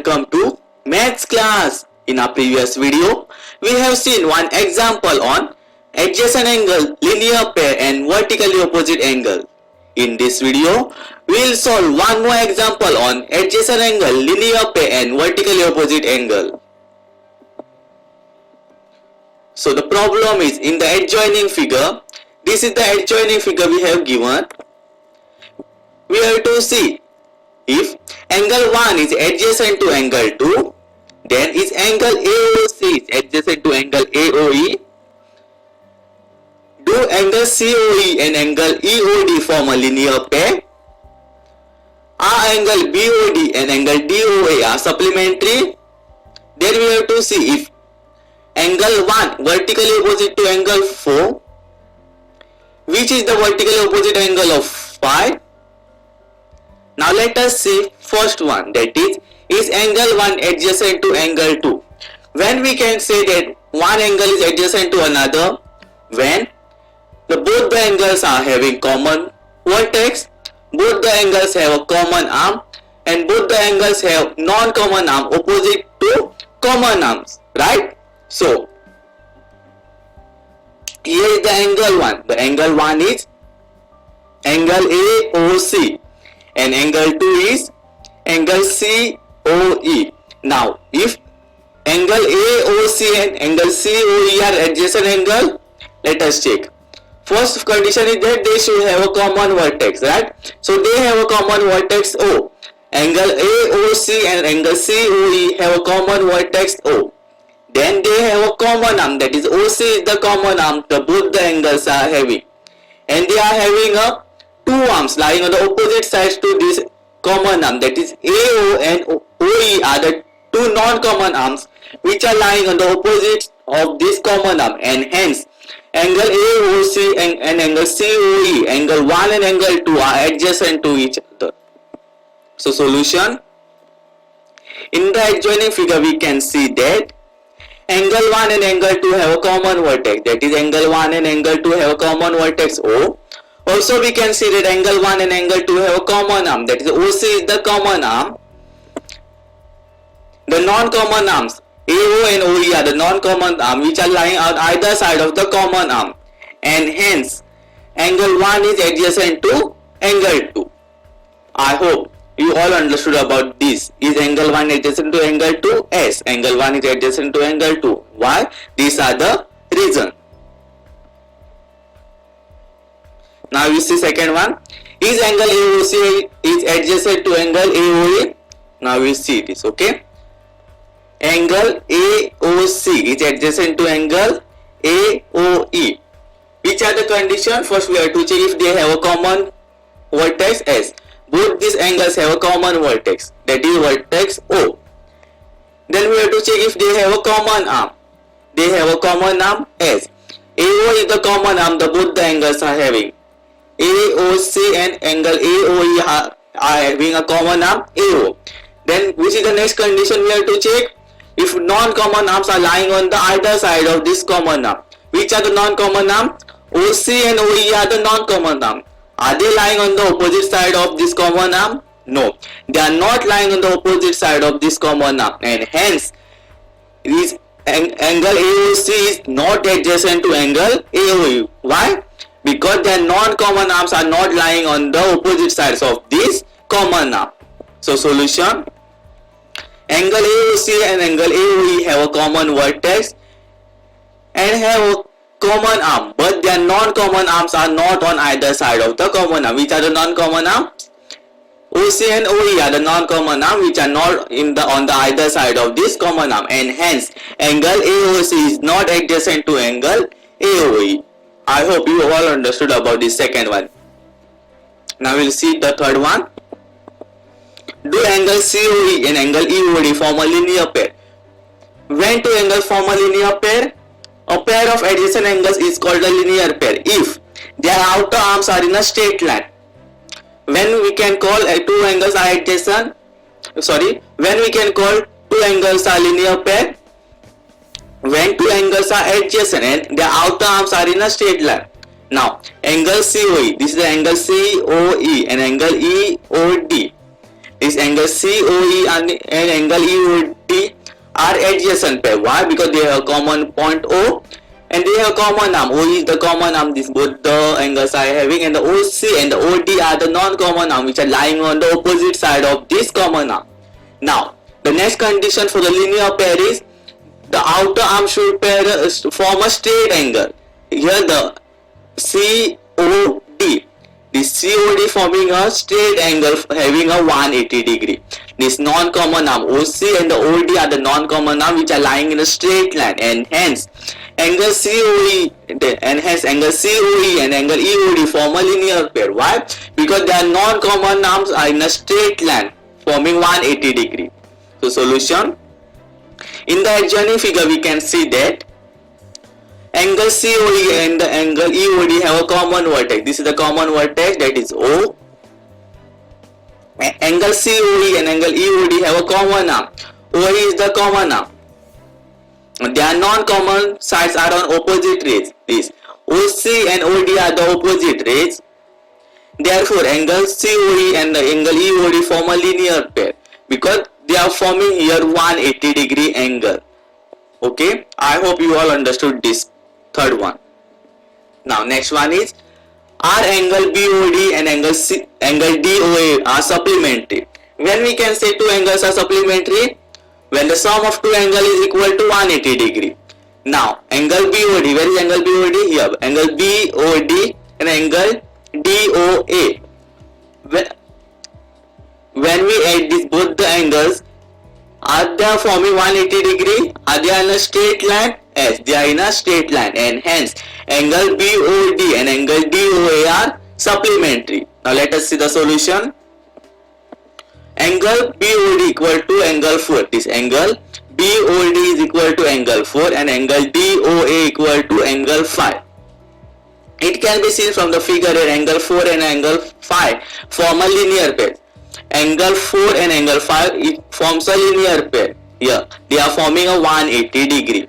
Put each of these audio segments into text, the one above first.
welcome to Maths class. In our previous video, we have seen one example on adjacent angle, linear pair and vertically opposite angle. In this video, we will solve one more example on adjacent angle, linear pair and vertically opposite angle. So the problem is in the adjoining figure. This is the adjoining figure we have given. We have to see if angle 1 is adjacent to angle 2, then is angle AOC is adjacent to angle AOE. Do angle COE and angle EOD form a linear pair? Are angle BOD and angle DOA are supplementary? Then we have to see if angle 1 vertically opposite to angle 4, which is the vertically opposite angle of 5. Now let us see first one, that is angle 1 adjacent to angle 2. When we can say that one angle is adjacent to another? When both the angles are having common vertex, both the angles have a common arm, and both the angles have non-common arm opposite to common arms, right? So here is the angle 1. The angle 1 is angle AOC and angle 2 is angle COE. Now if angle AOC and angle COE are adjacent angle, let us check. First condition is that they should have a common vertex, right? So they have a common vertex O. Angle AOC and angle COE have a common vertex O. Then they have a common arm, that is OC is the common arm both the angles are having. And they are having a two arms lying on the opposite sides to this common arm, that is AO and OE are the two non-common arms which are lying on the opposite of this common arm, and hence angle AOC and angle COE, angle 1 and angle 2 are adjacent to each other. So solution, in the adjoining figure we can see that angle 1 and angle 2 have a common vertex, that is angle 1 and angle 2 have a common vertex O. Also we can see that angle 1 and angle 2 have a common arm, that is OC is the common arm. The non-common arms AO and OE are the non-common arm which are lying on either side of the common arm, and hence angle 1 is adjacent to angle 2. I hope you all understood about this. Is angle 1 adjacent to angle 2? Yes, angle 1 is adjacent to angle 2. Why? These are the reason. Now you see second one. Is angle AOC is adjacent to angle AOE? Now we see this, okay? Angle AOC is adjacent to angle AOE. Which are the conditions? First we have to check if they have a common vertex. Yes, both these angles have a common vertex, that is vertex O. Then we have to check if they have a common arm. They have a common arm. Yes, AO is the common arm both the angles are having. AOC and angle AOE are having a common arm AO. Then which is the next condition we have to check? If non-common arms are lying on the either side of this common arm. Which are the non-common arms? OC and OE are the non-common arm. Are they lying on the opposite side of this common arm? No, they are not lying on the opposite side of this common arm, and hence this angle AOC is not adjacent to angle AOE. Why? Because their non-common arms are not lying on the opposite sides of this common arm. So solution, angle AOC and angle AOE have a common vertex and have a common arm, but their non-common arms are not on either side of the common arm. Which are the non-common arms? OC and OE are the non-common arm which are not on the either side of this common arm, and hence angle AOC is not adjacent to angle AOE. I hope you all understood about this second one. Now we will see the third one. Do angle COE and angle EOD form a linear pair? When two angles form a linear pair? A pair of adjacent angles is called a linear pair if their outer arms are in a straight line. When we can call two angles are adjacent, when we can call two angles are linear pair? When two angles are adjacent and their outer arms are in a straight line. Now angle COE, this is the angle COE and angle EOD. This angle COE and angle EOD are adjacent pair. Why? Because they have a common point O and they have a common arm. O is the common arm. This both the angles are having, and the OC and the OD are the non-common arm which are lying on the opposite side of this common arm. Now, the next condition for the linear pair is the outer arm should form a straight angle. Here the COD. This COD forming a straight angle having a 180 degree. This non-common arm OC and the OD are the non-common arm which are lying in a straight line, and hence angle COE and angle EOD form a linear pair. Why? Because their non-common arms are in a straight line forming 180 degree. So solution. In the adjoining figure we can see that angle COE and the angle EOD have a common vertex. This is the common vertex, that is O. Angle COE and angle EOD have a common arm. OE is the common arm. Their non-common sides are on opposite rays. This OC and OD are the opposite rays. Therefore, angle COE and the angle EOD form a linear pair because they are forming here 180 degree angle. Okay, I hope you all understood this third one. Now next one is R angle BOD and angle DOA are supplementary. When we can say two angles are supplementary? When the sum of two angles is equal to 180 degree. Now angle BOD, where is angle BOD? Here, angle BOD and angle DOA. When we add this both the angles, are they forming 180 degree? Are they in a straight line? Yes, they are in a straight line, and hence angle BOD and angle DOA are supplementary. Now let us see the solution. Angle BOD equal to angle 4. This angle BOD is equal to angle 4 and angle DOA equal to angle 5. It can be seen from the figure that angle 4 and angle 5 form a linear pair. Angle 4 and angle 5 it forms a linear pair. Here they are forming a 180 degree.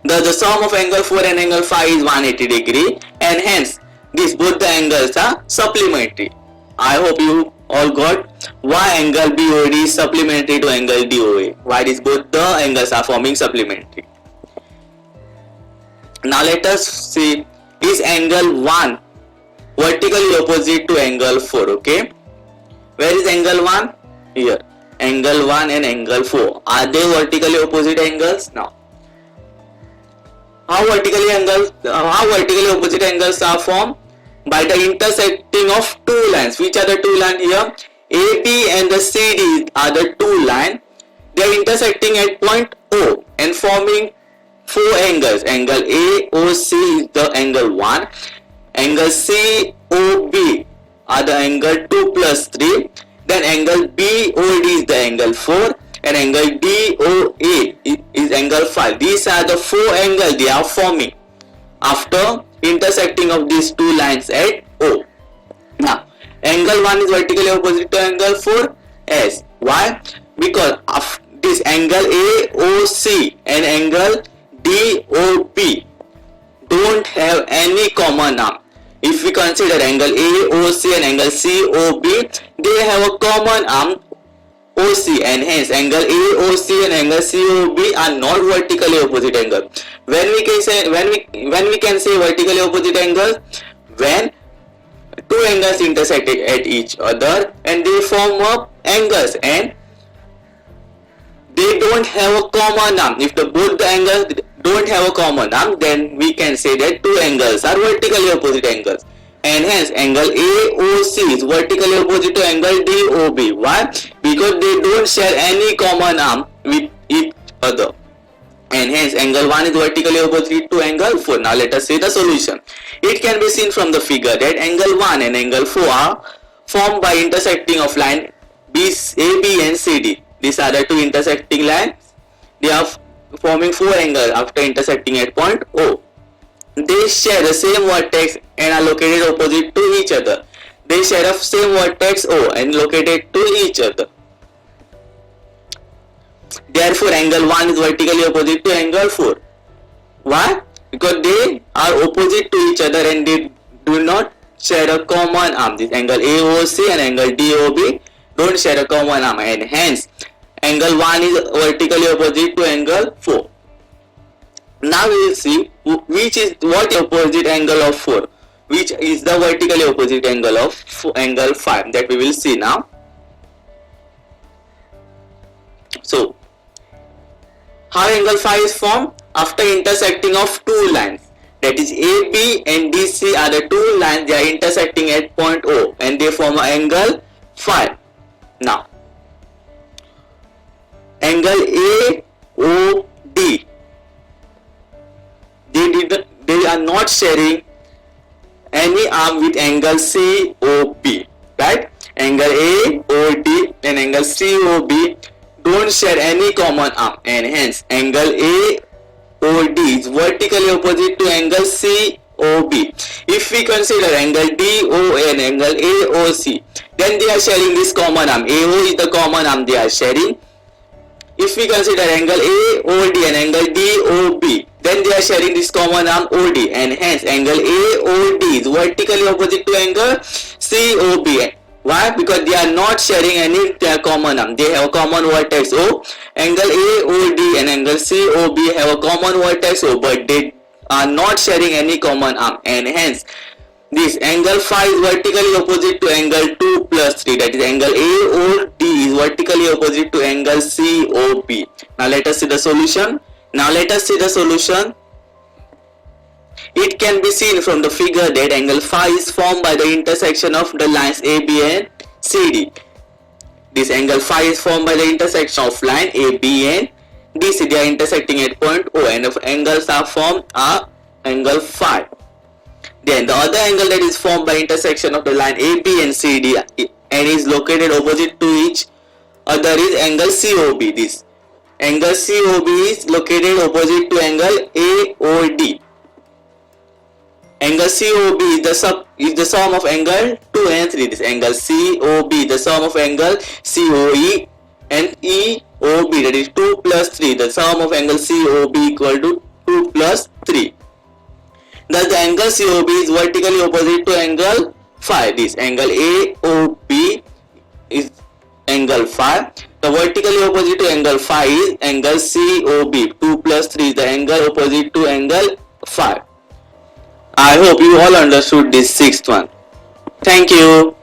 The sum of angle 4 and angle 5 is 180 degree, and hence these both the angles are supplementary. I hope you all got why angle BOD is supplementary to angle DOA. Why these both the angles are forming supplementary. Now let us see, is angle 1 vertically opposite to angle 4? Okay, where is angle 1? Here. Angle 1 and angle 4, are they vertically opposite angles? Now how vertically opposite angles are formed? By the intersecting of two lines. Which are the two lines here? AB and the CD are the two lines. They are intersecting at point O and forming four angles. Angle AOC is the angle 1. Angle COB are the angle 2 plus 3. Then angle BOD is the angle 4. And angle DOA is angle 5. These are the four angles they are forming after intersecting of these two lines at O. Now, angle 1 is vertically opposite to angle 4. Yes. Why? Because of this angle AOC and angle DOP don't have any common arm. If we consider angle AOC and angle COB, they have a common arm OC, and hence angle AOC and angle COB are not vertically opposite angles. When we can say vertically opposite angles, when two angles intersect at each other and they form up angles and they don't have a common arm. If both the angles don't have a common arm, then we can say that two angles are vertically opposite angles. And hence angle AOC is vertically opposite to angle DOB. Why? Because they don't share any common arm with each other. And hence angle 1 is vertically opposite to angle 4. Now let us see the solution. It can be seen from the figure that angle 1 and angle 4 are formed by intersecting of line AB and CD. These are the two intersecting lines. They are forming four angles after intersecting at point O. They share the same vertex and are located opposite to each other. They share the same vertex O and located to each other. Therefore, angle 1 is vertically opposite to angle 4. Why? Because they are opposite to each other and they do not share a common arm. This angle AOC and angle DOB don't share a common arm, and hence angle 1 is vertically opposite to angle 4. Now we will see which is what opposite angle of 4, which is the vertically opposite angle of angle 5, that we will see now. So how angle 5 is formed? After intersecting of two lines, that is AB and DC are the two lines, they are intersecting at point O and they form an angle 5. Now angle AOD, they are not sharing any arm with angle COB, right? Angle AOD and angle COB don't share any common arm, and hence angle AOD is vertically opposite to angle COB. If we consider angle DO and angle AOC, then they are sharing this common arm. AO is the common arm they are sharing. If we consider angle AOD and angle DOB, then they are sharing this common arm OD, and hence angle AOD is vertically opposite to angle COB. Why? Because they are not sharing any common arm. They have a common vertex O. Angle AOD and angle COB have a common vertex O, but they are not sharing any common arm, and hence this angle 5 is vertically opposite to angle 2 plus 3, that is angle AOD is vertically opposite to angle COB. Now let us see the solution. It can be seen from the figure that angle phi is formed by the intersection of the lines AB and CD. This angle phi is formed by the intersection of line AB and DC. They are intersecting at point O, and the angles are formed are angle phi. Then the other angle that is formed by intersection of the line AB and CD and is located opposite to each other is angle COB. This angle COB is located opposite to angle AOD. Angle COB is the sum of angle 2 and 3. This angle COB, the sum of angle COE and EOB, that is 2 plus 3. The sum of angle COB equal to 2 plus 3. Thus the angle COB is vertically opposite to angle phi. This angle AOB is angle phi. The vertically opposite to angle phi is angle COB. 2 plus 3 is the angle opposite to angle phi. I hope you all understood this sixth one. Thank you.